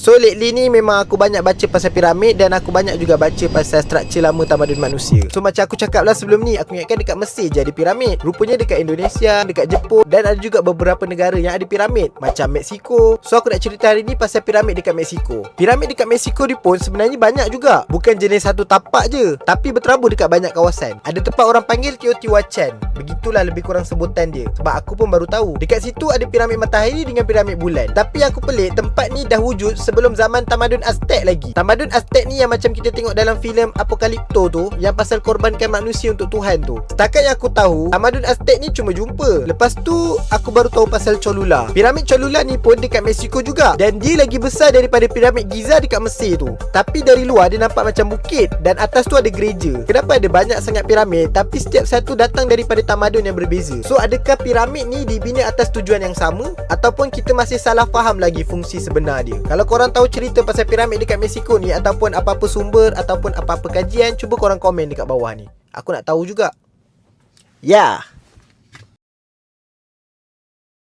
So lately ni memang aku banyak baca pasal piramid, dan aku banyak juga baca pasal struktur lama tamadun manusia. So macam aku cakap lah sebelum ni, aku ingatkan dekat Mesir je ada piramid. Rupanya dekat Indonesia, dekat Jepun, dan ada juga beberapa negara yang ada piramid, macam Mexico. So aku nak cerita hari ni pasal piramid dekat Mexico. Piramid dekat Mexico ni pun sebenarnya banyak juga. Bukan jenis satu tapak je, tapi berterabur dekat banyak kawasan. Ada tempat orang panggil Teotihuacan. Begitulah lebih kurang sebutan dia, sebab aku pun baru tahu. Dekat situ ada piramid matahari dengan piramid bulan. Tapi aku pelik, tempat ni dah wujud sebelum zaman tamadun Aztec lagi. Tamadun Aztec ni yang macam kita tengok dalam filem Apokalipto tu, yang pasal korbankan manusia untuk Tuhan tu. Setakat yang aku tahu, tamadun Aztec ni cuma jumpa. Lepas tu aku baru tahu pasal Cholula. Piramid Cholula ni pun dekat Mexico juga, dan dia lagi besar daripada piramid Giza dekat Mesir tu. Tapi dari luar dia nampak macam bukit, dan atas tu ada gereja. Kenapa ada banyak sangat piramid, tapi setiap satu datang daripada tamadun yang berbeza? So adakah piramid ni dibina atas tujuan yang sama, ataupun kita masih salah faham lagi fungsi sebenar dia? Kalau korang tahu cerita pasal piramid dekat Mexico ni, ataupun apa-apa sumber, ataupun apa-apa kajian, cuba korang komen dekat bawah ni. Aku nak tahu juga. Ya.